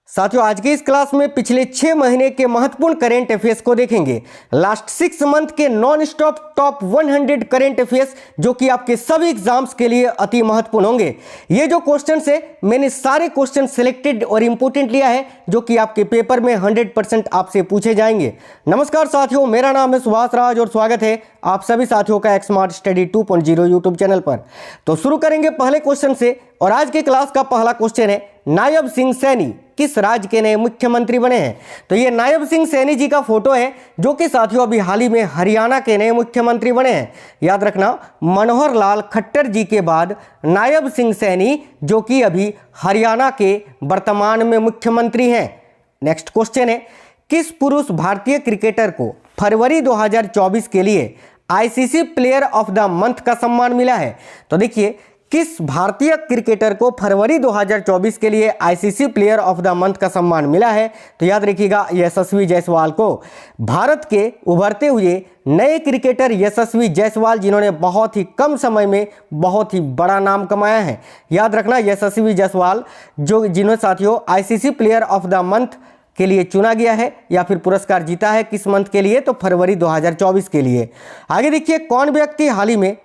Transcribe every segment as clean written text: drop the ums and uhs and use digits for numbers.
साथियों, आज की इस क्लास में पिछले 6 महीने के महत्वपूर्ण करेंट अफेयर्स को देखेंगे। लास्ट 6 मंथ के non stop top 100 current affairs जो कि आपके सभी एग्जाम्स के लिए अति महत्वपूर्ण होंगे। ये जो क्वेश्चंस है, मैंने सारे क्वेश्चन सिलेक्टेड और इंपोर्टेंट लिया है जो कि आपके पेपर में 100% आपसे पूछे जाएंगे। नमस्कार साथियों, मेरा नाम है सुभाष राज और स्वागत है आप सभी साथियों का एक्समार्ट स्टडी 2.0 यूट्यूब चैनल पर। तो शुरू करेंगे पहले क्वेश्चन से और आज के क्लास का पहला क्वेश्चन है, नायब सिंह सैनी किस राज्य के नए मुख्यमंत्री बने हैं। तो ये नायब सिंह सैनी जी का फोटो है जो कि साथियों अभी हाल ही में हरियाणा के नए मुख्यमंत्री बने हैं। याद रखना, मनोहर लाल खट्टर जी के बाद नायब सिंह सैनी जो कि अभी हरियाणा के वर्तमान में मुख्यमंत्री हैं। नेक्स्ट क्वेश्चन है, किस पुरुष भारतीय क्रिकेटर को फरवरी 2024 के लिए ICC player of the month का सम्मान मिला है। तो देखिए, किस भारतीय क्रिकेटर को फरवरी 2024 के लिए ICC player of the month का सम्मान मिला है। तो याद रखिएगा, यशस्वी जायसवाल को। भारत के उभरते हुए नए क्रिकेटर यशस्वी जायसवाल जिन्होंने बहुत ही कम समय में बहुत ही बड़ा नाम कमाया है। याद रखना, यशस्वी जायसवाल जिन्होंने साथियों ICC player of the month के लिए चुना गया है या फिर पुरस्कार जीता है। किस मंथ के लिए? तो फरवरी 2024 के लिए। आगे देखिए, कौन व्यक्ति हाल ही में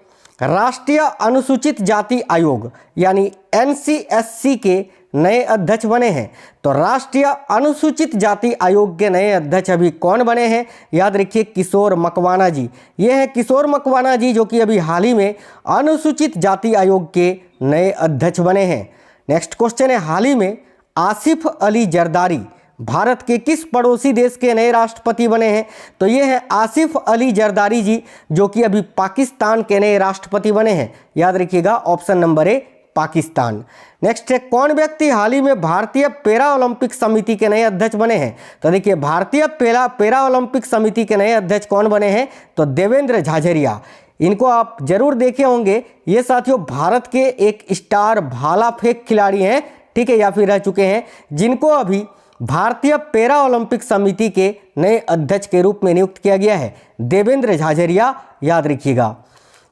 राष्ट्रीय अनुसूचित जाति आयोग यानी एनसीएससी के नए अध्यक्ष बने हैं। तो राष्ट्रीय अनुसूचित जाति आयोग के नए अध्यक्ष अभी कौन बने हैं? याद रखिए, किशोर मकवाना जी। ये हैं किशोर मकवाना जी जो कि अभी हाल ही में अनुसूचित जाति आयोग के नए अध्यक्ष बने हैं। नेक्स्ट क्वेश्चन है, हाल ही में आसिफ अली जरदारी भारत के किस पड़ोसी देश के नए राष्ट्रपति बने हैं? तो ये हैं आसिफ अली जरदारी जी जो कि अभी पाकिस्तान के नए राष्ट्रपति बने हैं। याद रखिएगा, option number A Pakistan. Next है, कौन व्यक्ति हाल ही में भारतीय पैरा ओलंपिक समिति के नए अध्यक्ष बने हैं? तो देखिए, भारतीय पैरा ओलंपिक समिति के नए अध्यक्ष कौन बने हैं? तो देवेंद्र झाझरिया। इनको आप जरूर देखे होंगे। ये साथियों भारत के एक स्टार भाला फेंक खिलाड़ी हैं, ठीक है, या फिर रह चुके हैं, जिनको अभी भारतीय पैरा ओलंपिक समिति के नए अध्यक्ष के रूप में नियुक्त किया गया है, देवेंद्र झाझरिया। याद रखिएगा।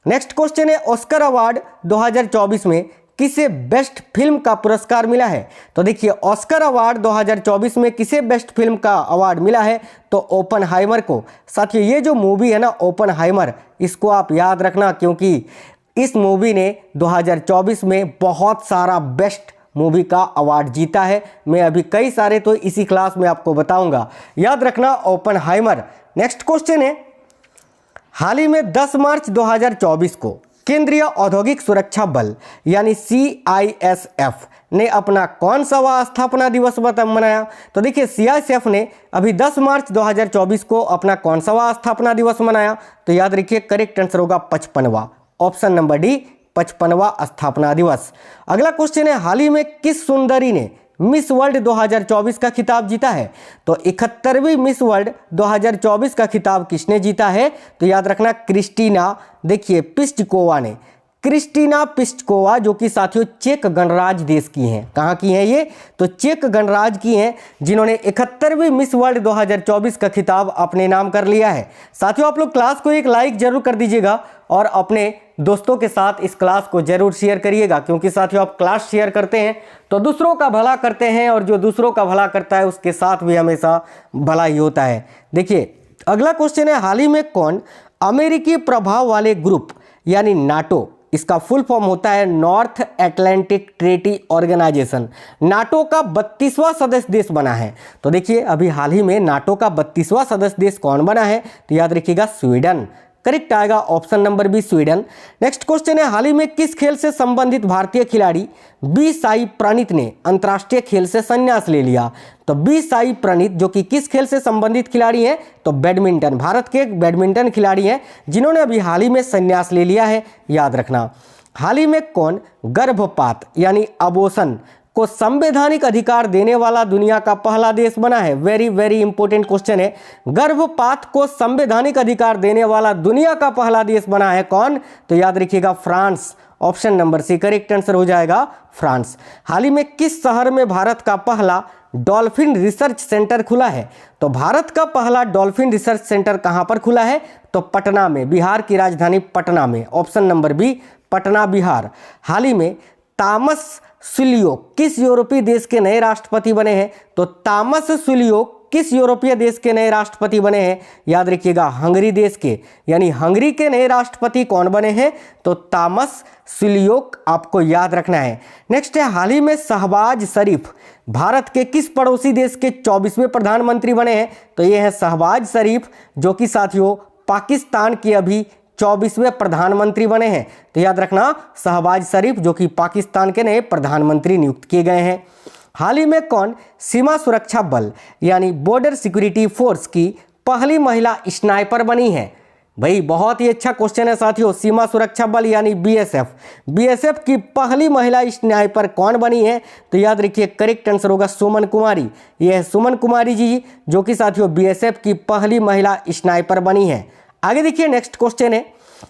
नेक्स्ट क्वेश्चन है, ऑस्कर अवार्ड 2024 में किसे बेस्ट फिल्म का पुरस्कार मिला है? तो देखिए, ऑस्कर अवार्ड 2024 में किसे बेस्ट फिल्म का अवार्ड मिला है? तो ओपनहाइमर को। साथियों, ये जो मूवी है ना ओपनहाइमर, इसको आप याद रखना क्योंकि इस मूवी ने 2024 में बहुत सारा बेस्ट मूवी का अवार्ड जीता है। मैं अभी कई सारे तो इसी क्लास में आपको बताऊंगा। याद रखना, ओपनहाइमर। नेक्स्ट क्वेश्चन है, हाल ही में 10 मार्च 2024 को केंद्रीय औद्योगिक सुरक्षा बल यानी CISF ने अपना कौन सा स्थापना दिवस मनाया? तो देखिए, CISF ने अभी 10 मार्च 2024 को अपना कौन सा स्थापना दिवस मनाया? तो याद रखिए, करेक्ट आंसर होगा 55वां, ऑप्शन नंबर डी 55वां स्थापना दिवस। अगला क्वेश्चन है, हाल ही में किस सुंदरी ने मिस वर्ल्ड 2024 का खिताब जीता है? तो 71वीं मिस वर्ल्ड 2024 का खिताब किसने जीता है? तो याद रखना, क्रिस्टीना देखिए पिस्टकोवा ने। क्रिस्टीना पिस्टकोवा जो कि साथियों चेक गणराज्य देश की हैं। कहाँ की हैं ये? तो चेक गणराज्य की हैं, जिन्होंने 71वीं मिस वर्ल्ड 2024 का खिताब अपने नाम कर लिया है। साथियों, आप लोग क्लास को एक लाइक जरूर कर दीजिएगा और अपने दोस्तों के साथ इस क्लास को जरूर शेयर करिएगा, क्योंकि साथियों आप क्लास शेयर करते हैं तो दूसरों का भला करते हैं और जो दूसरों का भला करता है उसके साथ भी हमेशा भला ही होता है। देखिए, अगला क्वेश्चन है, हाल ही में कौन अमेरिकी प्रभाव वाले ग्रुप यानी नाटो, इसका फुल फॉर्म होता है North Atlantic Treaty Organisation, NATO का 32वां सदस्य देश बना है? तो देखिए, अभी हाल ही में नाटो का 32वां सदस्य देश कौन बना है? तो याद रखिएगा, स्वीडन। करेक्ट आएगा, option number B Sweden. Next question है, हाल ही में किस खेल से संबंधित भारतीय खिलाड़ी बी साई प्रणीत ने अंतर्राष्ट्रीय खेल से संन्यास ले लिया? तो बी साई प्रणीत जो कि किस खेल से संबंधित खिलाड़ी हैं? तो बैडमिंटन। भारत के एक बैडमिंटन खिलाड़ी हैं जिन्होंने अभी हाल ही में संन्यास ले लिया है। याद रखना। हाल ही में कौन गर्भपात यानी अबॉर्शन को संवैधानिक अधिकार देने वाला दुनिया का पहला देश बना है? वेरी वेरी इंपॉर्टेंट क्वेश्चन है। गर्भपात को संवैधानिक अधिकार देने वाला दुनिया का पहला देश बना है कौन? तो याद रखिएगा, France. Option number C correct answer हो जाएगा, फ्रांस। हाल ही में किस शहर में भारत का पहला डॉल्फिन रिसर्च सेंटर खुला है? तो भारत का पहला डॉल्फिन रिसर्च सेंटर कहां पर खुला है? तो पटना में, बिहार की राजधानी पटना में। Option number B Patna, Bihar. हाल ही में थॉमस सुलियोक किस यूरोपीय देश के नए राष्ट्रपति बने हैं? तो तामस सुलियोक किस यूरोपीय देश के नए राष्ट्रपति बने हैं? याद रखिएगा हंगरी देश के, यानी हंगरी के नए राष्ट्रपति कौन बने हैं? तो तामस सुलियोक आपको याद रखना है। नेक्स्ट है, हाल ही में शहबाज शरीफ भारत के किस पड़ोसी देश के 24वें प्रधानमंत्री बने हैं? तो ये है शहबाज शरीफ, जो कि साथियों पाकिस्तान के अभी 24वें प्रधानमंत्री बने हैं। तो याद रखना शहबाज शरीफ जो कि पाकिस्तान के नए प्रधानमंत्री नियुक्त किए गए हैं। हाल ही में कौन सीमा सुरक्षा बल यानी बॉर्डर सिक्योरिटी फोर्स की पहली महिला स्नाइपर बनी है? भाई बहुत ही अच्छा क्वेश्चन है साथियों। सीमा सुरक्षा बल यानी बीएसएफ की पहली महिला स्नाइपर कौन बनी है? तो याद रखिए करेक्ट आंसर होगा सुमन कुमारी। यह है सुमन कुमारी जी जो कि साथियों बीएसएफ की पहली महिला स्नाइपर बनी है। आगे देखिए नेक्स्ट क्वेश्चन है,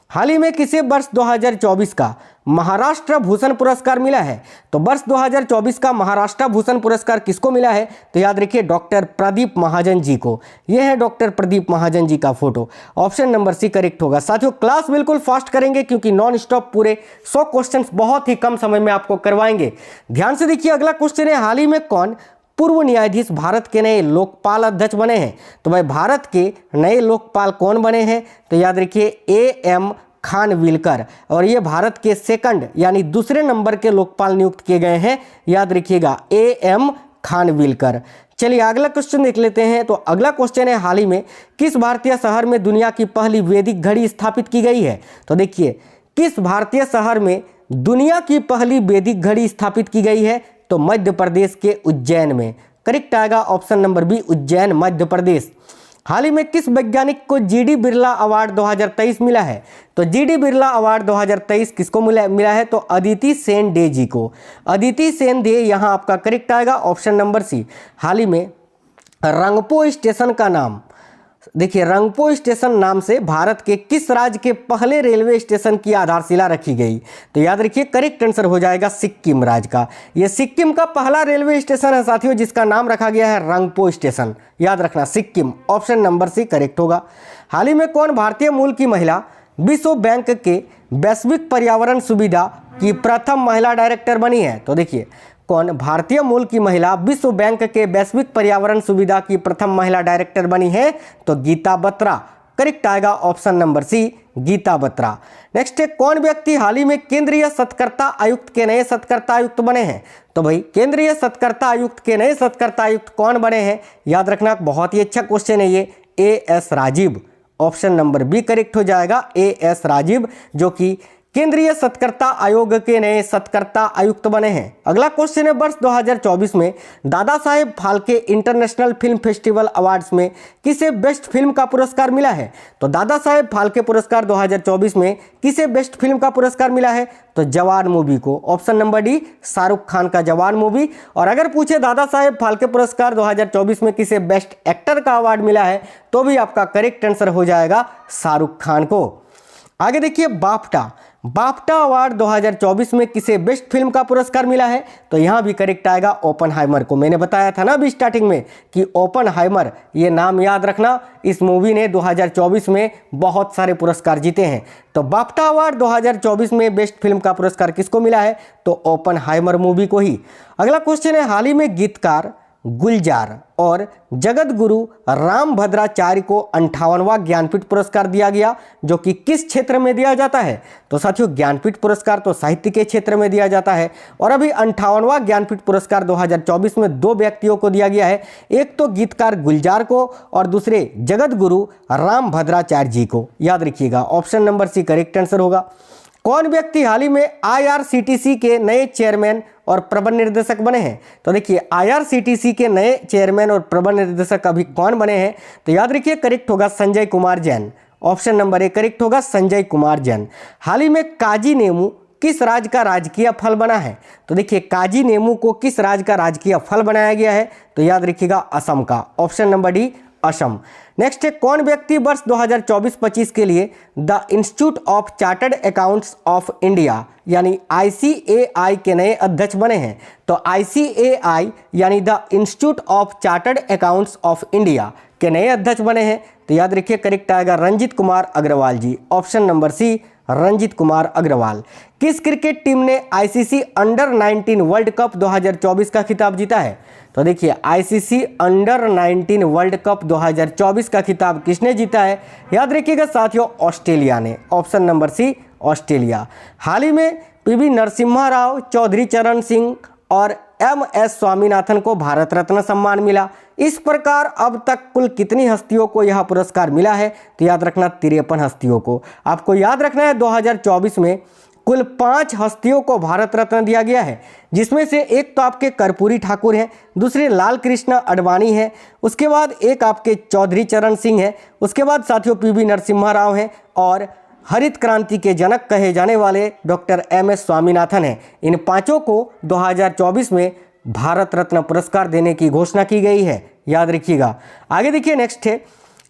हाल ही में किसे वर्ष 2024 का महाराष्ट्र भूषण पुरस्कार मिला है? तो वर्ष 2024 का महाराष्ट्र भूषण पुरस्कार किसको मिला है? तो याद रखिए डॉक्टर प्रदीप महाजन जी को। यह है डॉक्टर प्रदीप महाजन जी का photo. Option number C correct होगा। साथियों क्लास बिल्कुल फास्ट करेंगे क्योंकि नॉन स्टॉप पूरे 100 क्वेश्चंस बहुत ही कम समय में आपको करवाएंगे। ध्यान से देखिए अगला क्वेश्चन है, हाल ही में कौन पूर्व न्यायाधीश भारत के नए लोकपाल अध्यक्ष बने हैं? तो भाई भारत के नए लोकपाल कौन बने हैं? तो याद रखिए AM खानविलकर, और ये भारत के सेकंड यानी दूसरे नंबर के लोकपाल नियुक्त किए गए हैं। याद रखिएगा AM खानविलकर। चलिए अगला क्वेश्चन देख लेते हैं। तो अगला क्वेश्चन है, हाल ही में किस भारतीय शहर में दुनिया की पहली वैदिक घड़ी स्थापित की गई है? तो देखिए किस भारतीय शहर में दुनिया की पहली वैदिक घड़ी स्थापित की गई है? तो मध्य प्रदेश के उज्जैन में। करेक्ट आएगा option number B Ujjain Madhya Pradesh. हाल ही में किस वैज्ञानिक को जीडी बिरला अवार्ड 2023 मिला है? तो जीडी बिरला अवार्ड 2023 किसको मिला है? तो अदिति सेन डे जी को। अदिति सेन डे यहां आपका करेक्ट आएगा ऑप्शन नंबर सी। हाल ही में रंगपो स्टेशन का नाम, देखिए रंगपो स्टेशन नाम से भारत के किस राज्य के पहले रेलवे स्टेशन की आधारशिला रखी गई? तो याद रखिए करेक्ट आंसर हो जाएगा सिक्किम राज्य का। यह सिक्किम का पहला रेलवे स्टेशन है साथियों जिसका नाम रखा गया है रंगपो स्टेशन। याद रखना Sikkim, option number C correct होगा। हाल ही में कौन भारतीय मूल की महिला विश्व बैंक के वैश्विक पर्यावरण सुविधा की प्रथम महिला डायरेक्टर बनी है? तो देखिए कौन भारतीय मूल की महिला विश्व बैंक के वैश्विक पर्यावरण सुविधा की प्रथम महिला डायरेक्टर बनी है? तो गीता बत्रा। करेक्ट आएगा option number C Geeta Batra. Next है, कौन व्यक्ति हाल ही में केंद्रीय सत्कर्ता आयुक्त के नए सत्कर्ता आयुक्त बने हैं? तो भाई केंद्रीय सत्कर्ता आयुक्त के नए सत्कर्ता आयुक्त कौन बने हैं? याद रखना बहुत ही अच्छा क्वेश्चन है ये, AS Rajeev. Option number B correct हो जाएगा AS राजीव जो कि केंद्रीय सत्कर्ता आयोग के नए सत्कर्ता आयुक्त बने हैं। अगला क्वेश्चन है, वर्ष 2024 में Dada Saheb Phalke international film festival awards में किसे बेस्ट फिल्म का पुरस्कार मिला है? तो दादा साहेब फाल्के पुरस्कार 2024 में किसे बेस्ट फिल्म का पुरस्कार मिला है? तो जवान मूवी को। Option number D Shahrukh Khan का जवान मूवी। और अगर पूछे दादा साहेब फाल्के पुरस्कार 2024 में किसे बेस्ट एक्टर का अवार्ड मिला है तो भी आपका करेक्ट आंसर हो जाएगा शाहरुख खान को। आगे देखिए बाफ्टा अवार्ड 2024 में किसे बेस्ट फिल्म का पुरस्कार मिला है? तो यहां भी करेक्ट आएगा ओपनहाइमर को। मैंने बताया था ना अभी स्टार्टिंग में कि ओपनहाइमर, ये नाम याद रखना, इस मूवी ने 2024 में बहुत सारे पुरस्कार जीते हैं। तो बाफ्टा अवार्ड 2024 में बेस्ट फिल्म का पुरस्कार किसको मिला है? तो ओपनहाइमर मूवी को ही। अगला क्वेश्चन है, हाल ही में गीतकार गुलजार और जगत गुरु राम भद्राचार्य को 58वां ज्ञानपीठ पुरस्कार दिया गया जो कि किस क्षेत्र में दिया जाता है? तो साथियों ज्ञानपीठ पुरस्कार तो साहित्य के क्षेत्र में दिया जाता है और अभी 58वां ज्ञानपीठ पुरस्कार 2024 में 2 व्यक्तियों को दिया गया है। एक तो गीतकार गुलजार को और दूसरे जगत गुरु राम भद्राचार्य जी को। याद रखिएगा option number C correct answer होगा। कौन व्यक्ति हाल ही में IRCTC के नए चेयरमैन और प्रबंध निर्देशक बने हैं? तो देखिए IRCTC के नए चेयरमैन और प्रबंध निर्देशक अभी कौन बने हैं? तो याद रखिए करेक्ट होगा Sanjay Kumar Jain. Option number A correct होगा संजय कुमार जैन। हाल ही में काजी नेमू किस राज्य का राजकीय फल बना है? तो देखिए काजी नेमू को किस राज्य का राजकीय फल बनाया गया है? तो याद रखिएगा असम का। Option number D Assam. Next है, कौन व्यक्ति वर्ष 2024-25 के लिए the institute of chartered accounts of India यानी ICAI के नए अध्यक्ष बने हैं? तो ICAI यानी the institute of chartered accounts of India के नए अध्यक्ष बने हैं। तो याद रखिए करेक्ट आएगा Ranjit Kumar Agarwal ji. Option number C Ranjit Kumar Agarwal. किस क्रिकेट टीम ने आईसीसी अंडर 19 वर्ल्ड कप 2024 का खिताब जीता है? तो देखिए आईसीसी अंडर 19 वर्ल्ड कप 2024 का खिताब किसने जीता है? याद रखिएगा साथियों, ऑस्ट्रेलिया ने। Option number C, Australia. हाल ही में पीवी नरसिम्हा राव, चौधरी चरण सिंह और एमएस स्वामीनाथन को भारत रत्न सम्मान मिला। इस प्रकार अब तक कुल कितनी हस्तियों को यह पुरस्कार मिला है? तो याद रखना 53 हस्तियों को। आपको याद रखना है 2024 में कुल 5 हस्तियों को भारत रत्न दिया गया है, जिसमें से एक तो आपके कर्पूरी ठाकुर हैं, दूसरे लाल कृष्ण अडवाणी हैं, उसके बाद एक आपके चौधरी चरण सिंह हैं, उसके बाद साथियों पीवी नरसिम्हा राव हैं और हरित क्रांति के जनक कहे जाने वाले डॉक्टर एमएस स्वामीनाथन हैं। इन 5 को 2024 में भारत रत्न पुरस्कार देने की घोषणा की गई है, याद रखिएगा। आगे देखिए नेक्स्ट है,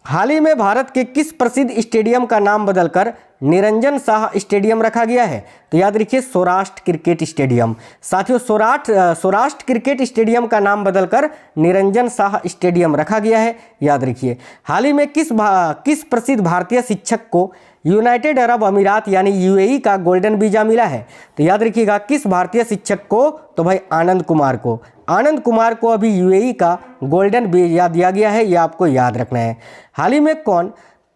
हाल ही में भारत के किस प्रसिद्ध स्टेडियम का नाम बदलकर निरंजन शाह स्टेडियम रखा गया है? तो याद रखिए सौराष्ट्र क्रिकेट स्टेडियम। साथियों सौराष्ट्र क्रिकेट स्टेडियम का नाम बदलकर निरंजन शाह स्टेडियम रखा गया है, याद रखिए। हाल ही में किस प्रसिद्ध भारतीय शिक्षक को यूनाइटेड अरब अमीरात यानी यूएई का गोल्डन वीजा मिला है? तो याद रखिएगा किस भारतीय शिक्षक को? तो भाई आनंद कुमार को। आनंद कुमार को अभी यूएई का गोल्डन वीजा दिया गया है, यह आपको याद रखना है। हाल ही में कौन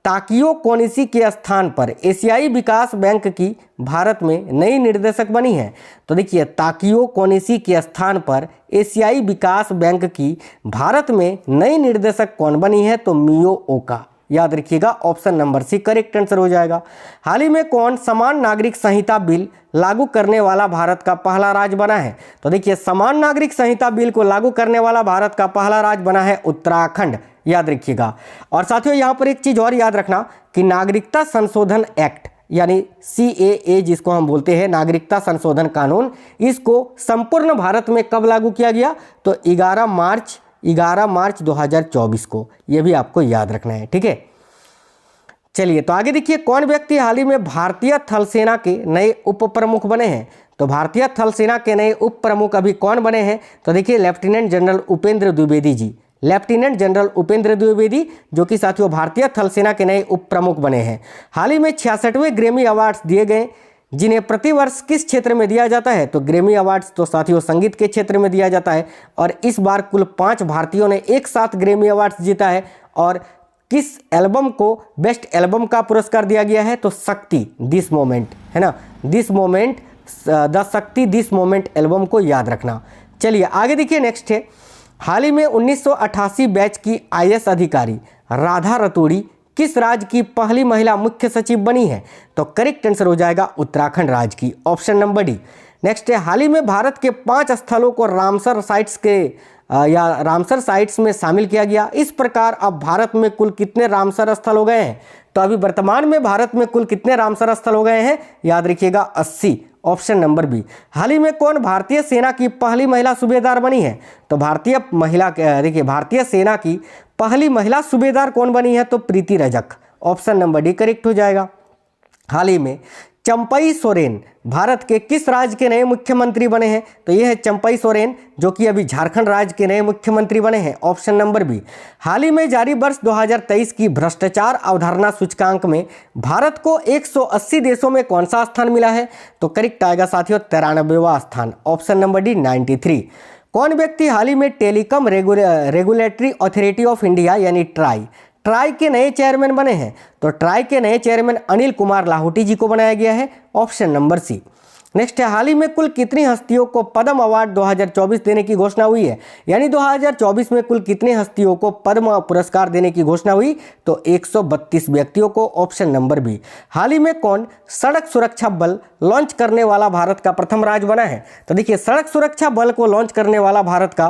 ताकियो कोनिशी के स्थान पर एशियाई विकास बैंक की भारत में नई निर्देशक बनी है? तो देखिए ताकियो कोनिशी के स्थान पर एशियाई विकास बैंक की भारत में नई निर्देशक कौन बनी है? तो मियो ओका, याद रखिएगा। Option number C correct answer हो जाएगा। हाल ही में कौन समान नागरिक संहिता बिल लागू करने वाला भारत का पहला राज्य बना है? तो देखिए समान नागरिक संहिता बिल को लागू करने वाला भारत का पहला राज्य बना है उत्तराखंड, याद रखिएगा। और साथियों यहाँ पर एक चीज और याद रखना कि नागरिकता संशोधन एक्ट यानी CAA जिसको हम बोलते हैं नागरिकता संशोधन कानून, इसको संपूर्ण भारत में कब लागू किया गया? तो 11 मार्च 2024 को। यह भी आपको याद रखना है, ठीक है। चलिए तो आगे देखिए, कौन व्यक्ति हाल ही में भारतीय थल सेना के नए उप प्रमुख बने हैं? तो भारतीय थल सेना के नए उप प्रमुख अभी कौन बने हैं? तो देखिए lieutenant general Upendra Dwivedi ji. Lieutenant general Upendra Dwivedi जो कि साथियों भारतीय थल सेना के नए उप प्रमुख बने हैं। हाल ही में 66वें ग्रैमी अवार्ड्स दिए गए, जिन्हें प्रतिवर्ष किस क्षेत्र में दिया जाता है? तो ग्रैमी अवार्ड्स तो साथियों संगीत के क्षेत्र में दिया जाता है और इस बार कुल 5 भारतीयों ने एक साथ ग्रैमी अवार्ड्स जीता है। और किस एल्बम को बेस्ट एल्बम का पुरस्कार दिया गया है? तो शक्ति दिस मोमेंट, है ना, दिस मोमेंट, द शक्ति दिस मोमेंट एल्बम को याद रखना। चलिए आगे देखिए नेक्स्ट है, हाल ही में 1988 बैच की IAS अधिकारी राधा रतूड़ी किस राज्य की पहली महिला मुख्य सचिव बनी है? तो करेक्ट आंसर हो जाएगा उत्तराखंड राज्य की। Option number D. नेक्स्ट है, हाल ही में भारत के 5 स्थलों को रामसर साइट्स में शामिल किया गया। इस प्रकार अब भारत में कुल कितने रामसर स्थल हो गए हैं? तो अभी वर्तमान में भारत में कुल कितने रामसर स्थल हो गए हैं? याद रखिएगा 80। Option number B. हाल ही में कौन भारतीय सेना की पहली महिला सूबेदार बनी है? तो भारतीय सेना की पहली महिला सूबेदार कौन बनी है? तो Preeti Rajak. Option number D correct हो जाएगा। हाल ही में चंपई सोरेन भारत के किस राज्य के नए मुख्यमंत्री बने हैं? तो ये है चंपई सोरेन जो कि अभी झारखंड राज्य के नए मुख्यमंत्री बने हैं। Option number B. हाल ही में जारी वर्ष 2023 की भ्रष्टाचार अवधारणा सूचकांक में भारत को 180 देशों में कौन सा स्थान मिला है? तो करेक्ट आएगा साथियों 93वां स्थान। Option number D 93। कौन व्यक्ति हाल ही में telecom regulatory authority of India यानी ट्राई के नए चेयरमैन बने हैं? तो ट्राई के नए चेयरमैन अनिल कुमार लाहौटी जी को बनाया गया है। Option number C. नेक्स्ट है, हाल ही में कुल कितनी हस्तियों को पद्म अवार्ड 2024 देने की घोषणा हुई है? यानी 2024 में कुल कितने हस्तियों को पद्म पुरस्कार देने की घोषणा हुई? तो 132 व्यक्तियों को। Option number B. हाल ही में कौन सड़क सुरक्षा बल लॉन्च करने वाला भारत का प्रथम राज्य बना है? तो देखिए सड़क सुरक्षा बल को लॉन्च करने वाला भारत का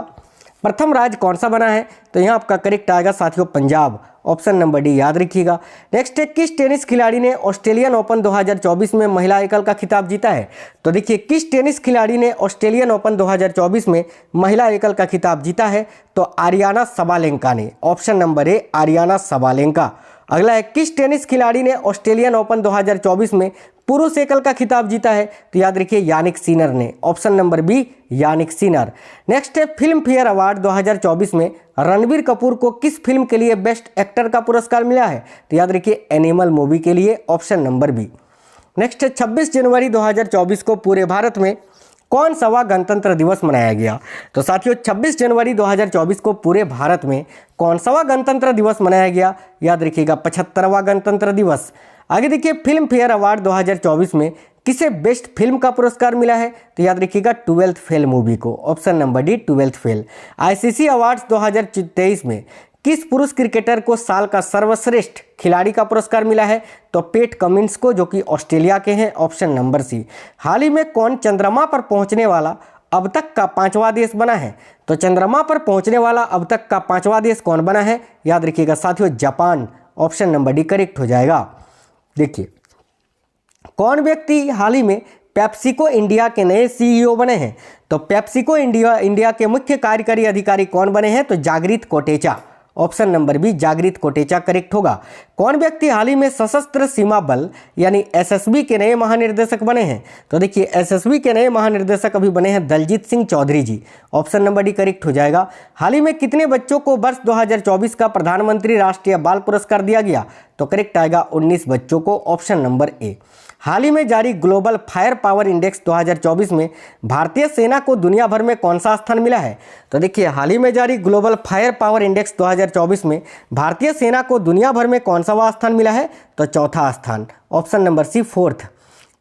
प्रथम राज्य कौन सा बना है? तो यहाँ आपका करेक्ट आएगा साथियों पंजाब। ऑप्शन नंबर डी याद रखिएगा। नेक्स्ट है, किस टेनिस खिलाड़ी ने ऑस्ट्रेलियन ओपन 2024 में महिला एकल का खिताब जीता है? तो देखिए किस टेनिस खिलाड़ी ने ऑस्ट्रेलियन ओपन 2024 में महिला एकल का खिताब जीता है? तो आरियाना सबालेंका ने। Option number A Ariana Sabalenka. अगला है, किस टेनिस खिलाड़ी ने ऑस्ट्रेलियन ओपन 2024 में पुरुष एकल का खिताब जीता है? तो याद रखिए यानिक सिनर ने। Option number B Jannik Sinner. Next है, फिल्म फेयर अवार्ड 2024 में रणबीर कपूर को किस फिल्म के लिए बेस्ट एक्टर का पुरस्कार मिला है? तो याद रखिए एनिमल मूवी के लिए। Option number B. नेक्स्ट है 26 जनवरी 2024 को पूरे भारत में कौन सा गणतंत्र दिवस मनाया गया? तो साथियों 26 जनवरी 2024 को पूरे भारत में कौन सा गणतंत्र दिवस मनाया गया? याद रखिएगा 75वां गणतंत्र दिवस। आगे देखिए फिल्म फेयर अवार्ड 2024 में किसे बेस्ट फिल्म का पुरस्कार मिला है? तो याद रखिएगा 12th फेल मूवी को, option number D 12th fail. ICC awards 2023 में किस पुरुष क्रिकेटर को साल का सर्वश्रेष्ठ खिलाड़ी का पुरस्कार मिला है? तो पेट कमिंस को, जो कि ऑस्ट्रेलिया के हैं, ऑप्शन नंबर सी। हाल ही में कौन चंद्रमा पर पहुंचने वाला अब तक का 5वां देश बना है? तो चंद्रमा पर पहुंचने वाला अब तक का 5वां देश कौन बना है? याद रखिएगा साथियों Japan, option number D correct हो जाएगा। देखिए कौन व्यक्ति हाल ही में पेप्सिको इंडिया के नए सीईओ बने हैं? तो पेप्सिको इंडिया के मुख्य कार्यकारी अधिकारी कौन बने हैं? तो जागृत कोटेचा, ऑप्शन नंबर बी जागृत कोटेचा करेक्ट होगा। कौन व्यक्ति हाल ही में सशस्त्र सीमा बल यानी एसएसबी के नए महानिर्देशक बने हैं? तो देखिए एसएसबी के नए महानिर्देशक अभी बने हैं दलजीत सिंह चौधरी जी, ऑप्शन नंबर डी करेक्ट हो जाएगा। हाल ही में कितने बच्चों को वर्ष 2024 का प्रधानमंत्री राष्ट्रीय बाल पुरस्कार दिया गया? तो करेक्ट आएगा 19 बच्चों को, ऑप्शन नंबर ए। हाल ही में जारी ग्लोबल फायर पावर इंडेक्स 2024 में भारतीय सेना को दुनिया भर में कौन सा स्थान मिला है? तो देखिए हाल ही में जारी ग्लोबल फायर पावर इंडेक्स 2024 में भारतीय सेना को दुनिया भर में कौन सा स्थान मिला है? तो चौथा स्थान, ऑप्शन नंबर सी 4th।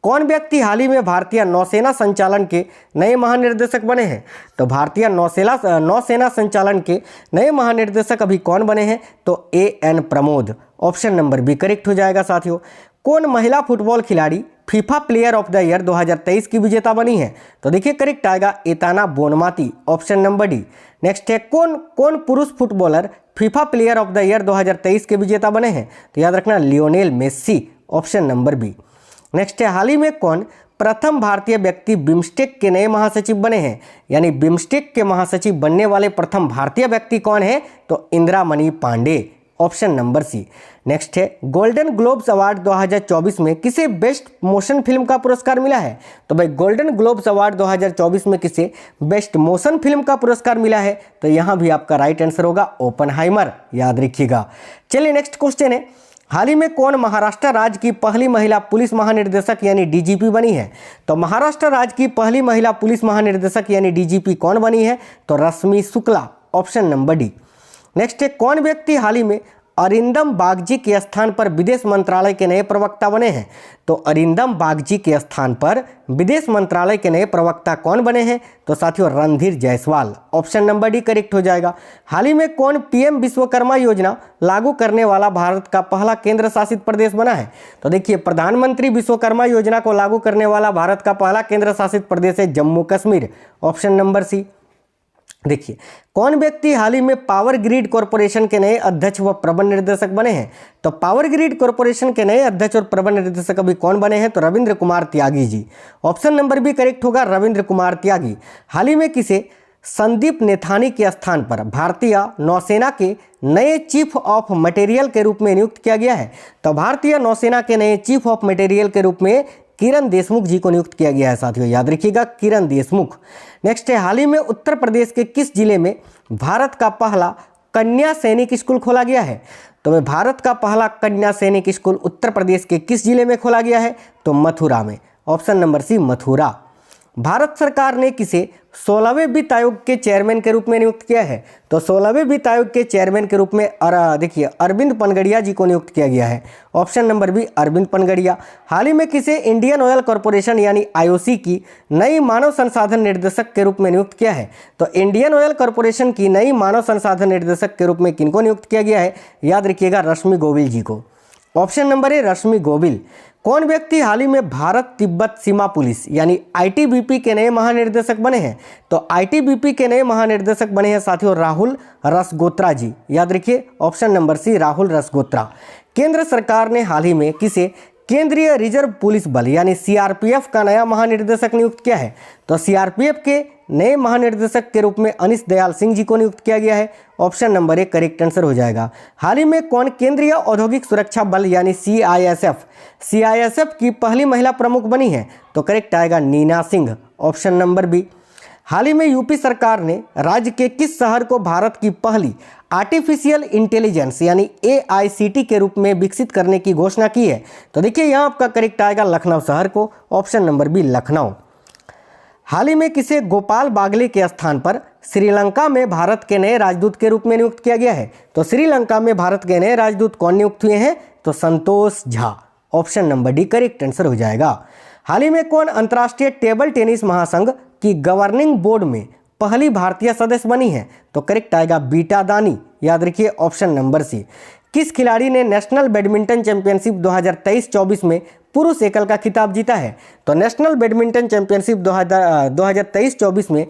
कौन व्यक्ति हाल ही में भारतीय नौसेना संचालन के नए महानिर्देशक बने हैं? तो भारतीय नौसेना संचालन के नए महानिर्देशक अभी कौन बने हैं? तो A N Pramod, option number B correct हो जाएगा साथियों। कौन महिला फुटबॉल खिलाड़ी FIFA player of the year 2023 की विजेता बनी है? तो देखिए करेक्ट आएगा Aitana Bonmati, option number D. Next है कौन पुरुष footballer FIFA player of the year 2023 के विजेता बने हैं? तो याद रखना Lionel Messi, option number B. Next है हाल ही में कौन प्रथम भारतीय व्यक्ति बिम्स्टेक के नए महासचिव बने हैं? यानी बिम्स्टेक के महासचिव बनने वाले प्रथम भारतीय व्यक्ति कौन है? तो Indiramani Pandey, option number C. Next है गोल्डन ग्लोब्स अवार्ड 2024 में किसे बेस्ट मोशन फिल्म का पुरस्कार मिला है? तो भाई गोल्डन ग्लोब्स अवार्ड 2024 में किसे बेस्ट मोशन फिल्म का पुरस्कार मिला है? तो यहां भी आपका राइट आंसर होगा ओपनहाइमर, याद रखिएगा। चलिए नेक्स्ट क्वेश्चन है, हाल ही में कौन महाराष्ट्र राज्य की पहली महिला पुलिस महानिर्देशक यानी डीजीपी बनी है? तो महाराष्ट्र राज्य की पहली महिला पुलिस महानिर्देशक यानी डीजीपी कौन बनी है? तो Rashmi Shukla, option number D. Next है कौन व्यक्ति हाल ही में अरिंदम बागची के स्थान पर विदेश मंत्रालय के नए प्रवक्ता बने हैं? तो अरिंदम बागची के स्थान पर विदेश मंत्रालय के नए प्रवक्ता कौन बने हैं? तो साथियों Randhir Jaiswal, option number D correct हो जाएगा। हाल ही में कौन पीएम विश्वकर्मा योजना लागू करने वाला भारत का पहला केंद्र शासित प्रदेश बना है? तो देखिए प्रधानमंत्री विश्वकर्मा योजना को लागू करने वाला भारत का पहला केंद्र शासित प्रदेश है Jammu Kashmir, option number C. देखिए कौन व्यक्ति हाल ही में पावर ग्रिड कॉरपोरेशन के नए अध्यक्ष व प्रबंध निर्देशक बने हैं? तो पावर ग्रिड कॉरपोरेशन के नए अध्यक्ष और प्रबंध निर्देशक अभी कौन बने हैं? तो Ravindra Kumar Tyagi ji, option number B correct होगा, रविंद्र कुमार त्यागी। हाल ही में किसे संदीप नेथानी के स्थान पर भारतीय नौसेना के नए चीफ ऑफ मटेरियल के रूप में नियुक्त किया गया है? तो भारतीय नौसेना के नए चीफ ऑफ मटेरियल के रूप में किरण देशमुख जी को नियुक्त किया गया है साथियों, याद रखिएगा किरण देशमुख। नेक्स्ट है हाल ही में उत्तर प्रदेश के किस जिले में भारत का पहला कन्या सैनिक स्कूल खोला गया है? तो भारत का पहला कन्या सैनिक स्कूल उत्तर प्रदेश के किस जिले में खोला गया है? तो मथुरा में, option number C Mathura. Bharat सरकार ने किसे 16वें वित्त आयोग के चेयरमैन के रूप में नियुक्त किया है? तो 16वें वित्त आयोग के चेयरमैन के रूप में देखिए अरविंद पनगड़िया जी को नियुक्त किया गया है, option number B Arvind Panagariya. हाल ही में किसे इंडियन ऑयल कॉरपोरेशन यानी आईओसी की नई मानव संसाधन निर्देशक के रूप में नियुक्त किया है? तो इंडियन ऑयल कॉरपोरेशन की नई मानव संसाधन निर्देशक के रूप में किनको नियुक्त किया गया है? याद रखिएगा रश्मि गोविल जी को, ऑप्शन नंबर ए रश्मि गोविल। कौन व्यक्ति हाल ही में भारत तिब्बत सीमा पुलिस यानी आईटीबीपी के नए महानिर्देशक बने हैं? तो आईटीबीपी के नए महानिर्देशक बने हैं साथियों राहुल रसगोत्रा जी, याद रखिए option number C Rahul Rasgotra. केंद्र सरकार ने हाल ही में किसे केंद्रीय रिजर्व पुलिस बल यानी सीआरपीएफ का नया महानिर्देशक नियुक्त किया है? तो सीआरपीएफ के नए महानिर्देशक के रूप में अनिश दयाल सिंह जी को नियुक्त किया गया है, option number A correct answer हो जाएगा। हाल ही में कौन केंद्रीय औद्योगिक सुरक्षा बल यानी सीआईएसएफ की पहली महिला प्रमुख बनी है? तो करेक्ट आएगा Neena Singh, option number B. हाल ही में यूपी सरकार ने राज्य के किस शहर को भारत की पहली आर्टिफिशियल इंटेलिजेंस यानी AICT के रूप में विकसित करने की घोषणा की है? तो देखिए यहाँ आपका करेक्ट आएगा लखनऊ शहर को, ऑप्शन नंबर बी लखनऊ। हाल ही में किसे गोपाल बागले के स्थान पर श्रीलंका में भारत के नए राजदूत के रूप में नियुक्त किया गया है? तो श्रीलंका में भारत के नए राजदूत कौन नियुक्त हुए हैं? तो Santosh Jha, option number D correct answer हो जाएगा। हाल ही में कौन अंतर्राष्ट्रीय टेबल टेनिस महासंघ की गवर्निंग बोर्ड में पहली भारतीय सदस्य बनी है? तो करेक्ट आएगा बीटा दानी, याद रखिए ऑप्शन नंबर सी। किस खिलाड़ी ने नेशनल बैडमिंटन चैंपियनशिप 2023-24 में पुरुष एकल का खिताब जीता है? तो नेशनल बैडमिंटन चैंपियनशिप 2023-24 में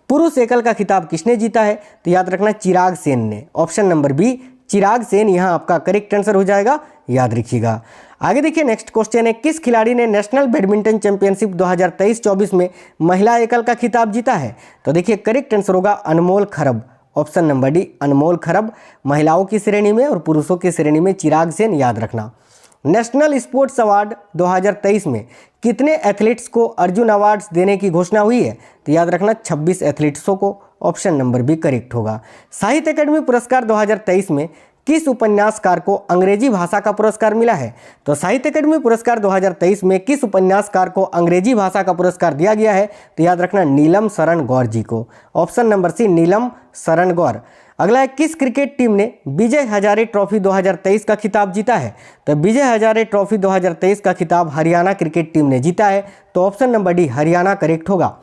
पुरुष एकल का खिताब किसने जीता है? तो याद रखना चिराग सेन ने, ऑप्शन नंबर बी चिराग सेन यहाँ आपका करेक्ट आंसर हो जाएगा, याद रखिएगा। आगे देखिए नेक्स्ट क्वेश्चन है, किस खिलाड़ी ने नेशनल बैडमिंटन चैंपियनशिप 2023-24 में महिला एकल का खिताब जीता है? तो देखिए करेक्ट आंसर होगा अनमोल खरब, ऑप्शन नंबर डी अनमोल खरब, महिलाओं की श्रेणी में और पुरुषों की श्रेणी में चिराग सेन, याद रखना। नेशनल स्पोर्ट्स अवार्ड 2023 में कितने एथलीट्स को अर्जुन अवार्ड्स देने की घोषणा हुई है? तो याद रखना 26 एथलीट्सों को, ऑप्शन नंबर बी करेक्ट होगा। साहित्य अकादमी पुरस्कार 2023 में किस उपन्यासकार को अंग्रेजी भाषा का पुरस्कार मिला है? तो साहित्य अकादमी पुरस्कार 2023 में किस उपन्यासकार को अंग्रेजी भाषा का पुरस्कार दिया गया है? तो याद रखना नीलम शरण गौर जी को, ऑप्शन नंबर सी नीलम शरण गौर। अगला है, किस क्रिकेट टीम ने विजय हजारे ट्रॉफी 2023 का खिताब जीता है? तो विजय हजारे ट्रॉफी 2023 का खिताब हरियाणा क्रिकेट टीम ने जीता है, तो option number D Haryana correct होगा।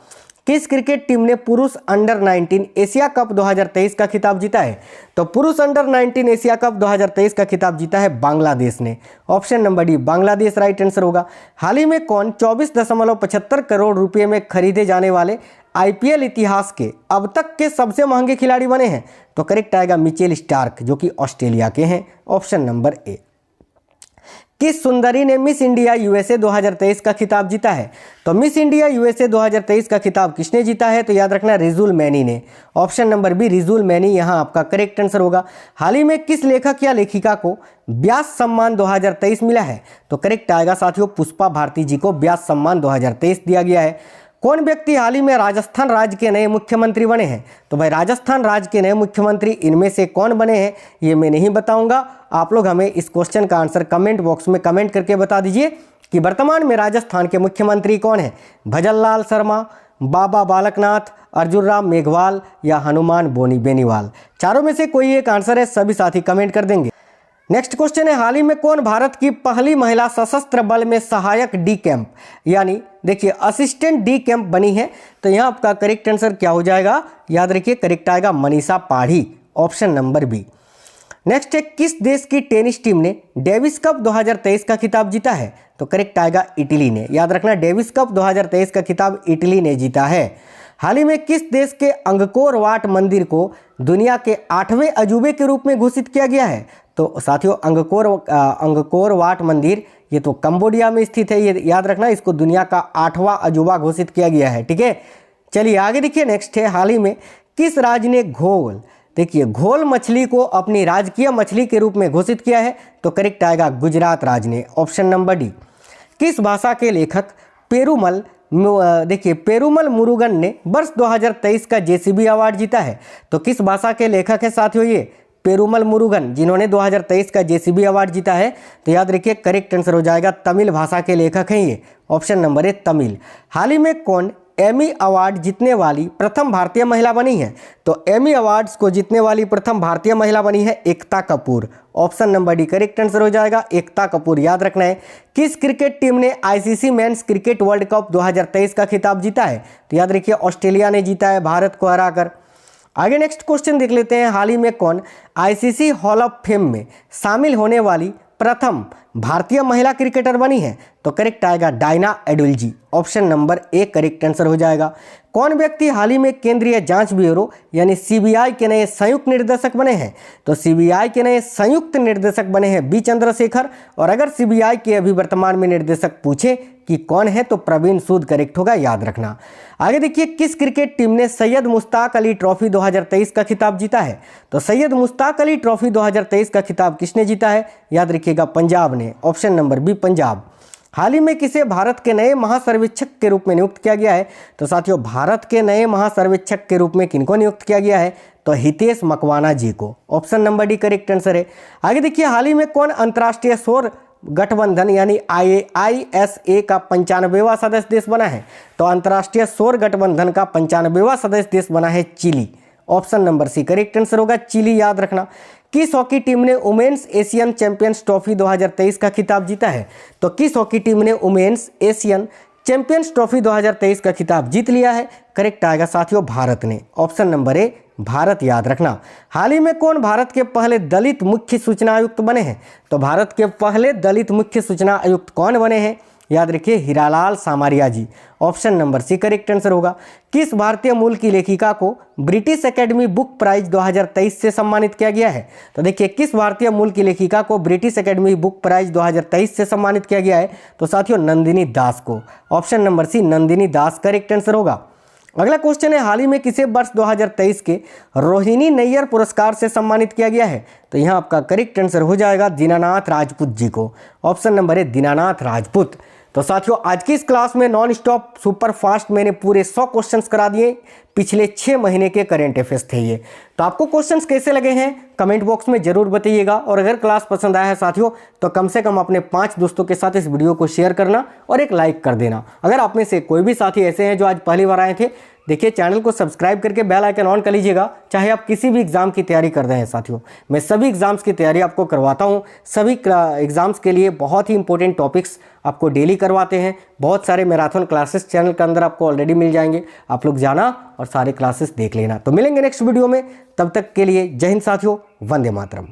किस क्रिकेट टीम ने पुरुष अंडर 19 एशिया कप 2023 का खिताब जीता है? तो पुरुष अंडर 19 एशिया कप 2023 का खिताब जीता है बांग्लादेश ने, option number D Bangladesh right answer होगा। हाल ही में कौन 24.75 करोड़ रुपए में खरीदे जाने वाले IPL इतिहास के अब तक के सबसे महंगे खिलाड़ी बने हैं? तो करेक्ट आएगा मिचेल स्टार्क, जो कि ऑस्ट्रेलिया के हैं, ऑप्शन नंबर ए। किस सुंदरी ने मिस इंडिया USA 2023 का खिताब जीता है? तो मिस इंडिया USA 2023 का खिताब किसने जीता है? तो याद रखना रिजुल मैनी ने, option number B Rijul Maini यहाँ आपका करेक्ट आंसर होगा। हाल ही में किस लेखक या लेखिका को व्यास सम्मान 2023 मिला है? तो करेक्ट आएगा साथियों पुष्पा भारती जी को व्यास सम्मान 2023 दिया गया है। कौन व्यक्ति हाल ही में राजस्थान राज्य के नए मुख्यमंत्री बने हैं? तो भाई राजस्थान राज्य के नए मुख्यमंत्री इनमें से कौन बने हैं ये मैं नहीं बताऊंगा, आप लोग हमें इस क्वेश्चन का आंसर कमेंट बॉक्स में कमेंट करके बता दीजिए कि वर्तमान में राजस्थान के मुख्यमंत्री कौन है? भजनलाल शर्मा, बाबा बालकनाथ, अर्जुन राम मेघवाल या हनुमान बेनीवाल। चारों में से कोई एक आंसर है, सभी साथी कमेंट कर देंगे। नेक्स्ट क्वेश्चन है, हाल ही में कौन भारत की पहली महिला सशस्त्र बल में सहायक डी कैंप यानी देखिए असिस्टेंट डी कैंप बनी है? तो यहाँ आपका करेक्ट आंसर क्या हो जाएगा? याद रखिए करेक्ट आएगा Manisha Padhi, option number B. Next है, किस देश की टेनिस टीम ने डेविस कप 2023 का खिताब जीता है? तो करेक्ट आएगा इटली ने, याद रखना डेविस कप 2023 का खिताब इटली ने जीता है। हाल ही में किस देश के अंगकोर वाट मंदिर को दुनिया के 8वें अजूबे के रूप में घोषित किया गया है? तो साथियों अंगकोर वाट मंदिर ये तो कंबोडिया में स्थित है, ये याद रखना, इसको दुनिया का 8वां अजूबा घोषित किया गया है, ठीक है। चलिए आगे देखिए नेक्स्ट है, हाल ही में किस राज्य ने घोल मछली को अपनी राजकीय मछली के रूप में घोषित किया है? तो करेक्ट आएगा गुजरात राज्य ने, ऑप्शन नंबर डी। किस भाषा के लेखक पेरुमल मुरुगन ने वर्ष 2023 का JCB अवार्ड जीता है? तो किस भाषा के लेखक है साथियों ये? पेरुमल मुरुगन, जिन्होंने 2023 का JCB अवार्ड जीता है। तो याद रखिए करेक्ट आंसर हो जाएगा तमिल भाषा के लेखक हैं ये, ऑप्शन नंबर ए तमिल। हाल ही में कौन एमी अवार्ड जीतने वाली प्रथम भारतीय महिला बनी है? तो एमी अवार्ड्स को जीतने वाली प्रथम भारतीय महिला बनी है Ekta Kapoor, option number D correct answer हो जाएगा एकता कपूर, याद रखना है। किस क्रिकेट टीम ने ICC men's cricket world cup 2023 का खिताब जीता है? तो याद रखिए ऑस्ट्रेलिया ने जीता है भारत को हराकर। आगे नेक्स्ट क्वेश्चन देख लेते हैं, हाल ही में कौन ICC हॉल ऑफ फेम में शामिल होने वाली प्रथम भारतीय महिला क्रिकेटर बनी है? तो करेक्ट आएगा Diana Edulji, option number A correct answer हो जाएगा। कौन व्यक्ति हाल ही में केंद्रीय जांच ब्यूरो यानी CBI के नए संयुक्त निर्देशक बने हैं? तो CBI के नए संयुक्त निर्देशक बने हैं बी चंद्रशेखर, और अगर CBI के अभी वर्तमान में निर्देशक पूछे कि कौन है तो प्रवीण सूद करेक्ट होगा, याद रखना। आगे देखिए, किस क्रिकेट टीम ने सैयद मुश्ताक अली ट्रॉफी 2023 का खिताब जीता है? तो सैयद मुश्ताक अली ट्रॉफी 2023 का खिताब किसने जीता है? याद रखिएगा पंजाब ने, ऑप्शन नंबर बी पंजाब। हाल ही में किसे भारत के नए महासर्वेक्षक के रूप में नियुक्त किया गया है? तो साथियों, भारत के नए महासर्वेक्षक के रूप में किनको नियुक्त किया गया है? तो हितेश मकवाना जी को। Option number D correct answer है। आगे देखिए, हाल ही में कौन अंतर्राष्ट्रीय सौर गठबंधन यानी ISA का 95वां सदस्य देश बना है? तो अंतर्राष्ट्रीय सौर गठबंधन का 95वां सदस्य देश बना है Chile. Option number C correct answer होगा, चिली। याद रखना, किस हॉकी टीम ने वुमेन्स एशियन चैंपियंस ट्रॉफी 2023 का खिताब जीता है? तो किस हॉकी टीम ने वुमेन्स एशियन चैंपियंस ट्रॉफी 2023 का खिताब जीत लिया है? करेक्ट आएगा साथियों, भारत ने। Option number A Bharat. याद रखना, हाल ही में कौन भारत के पहले दलित मुख्य सूचना आयुक्त बने हैं? तो भारत के पहले दलित मुख्य सूचना आयुक्त कौन बने हैं? याद रखिए, Hiralal Samaria ji. Option number C correct answer होगा। किस भारतीय मूल की लेखिका को ब्रिटिश एकेडमी बुक प्राइज 2023 से सम्मानित किया गया है? तो देखिए, किस भारतीय मूल की लेखिका को ब्रिटिश एकेडमी बुक प्राइज 2023 से सम्मानित किया गया है? तो साथियों, नंदिनी दास को। ऑप्शन नंबर सी नंदिनी दास करेक्ट आंसर होगा। अगला क्वेश्चन है, हाल ही में किसे वर्ष 2023 के रोहिणी नैयर पुरस्कार से सम्मानित किया गया है? तो यहाँ आपका करेक्ट आंसर हो जाएगा दीनानाथ राजपूत जी को। ऑप्शन नंबर है दीनानाथ राजपूत। तो साथियों, आज की इस क्लास में नॉन स्टॉप सुपर फास्ट मैंने पूरे 100 क्वेश्चंस करा दिए। पिछले 6 महीने के करेंट अफेयर्स थे ये। तो आपको क्वेश्चंस कैसे लगे हैं कमेंट बॉक्स में जरूर बताइएगा। और अगर क्लास पसंद आया है साथियों, तो कम से कम अपने 5 दोस्तों के साथ इस वीडियो को शेयर करना और एक लाइक कर देना। अगर आप में से कोई भी साथी ऐसे हैं जो आज पहली बार आए थे, देखिए चैनल को सब्सक्राइब करके बेल आइकन ऑन कर लीजिएगा। चाहे आप किसी भी एग्जाम की तैयारी कर रहे हैं साथियों, मैं सभी एग्जाम्स की तैयारी आपको करवाता हूं। सभी एग्जाम्स के लिए बहुत ही इंपॉर्टेंट टॉपिक्स आपको डेली करवाते हैं। बहुत सारे मैराथन क्लासेस चैनल के अंदर आपको ऑलरेडी मिल जाएंगे, आप लोग जाना और सारे क्लासेस देख लेना। तो मिलेंगे नेक्स्ट वीडियो में, तब तक के लिए जय हिंद साथियों, वंदे मातरम।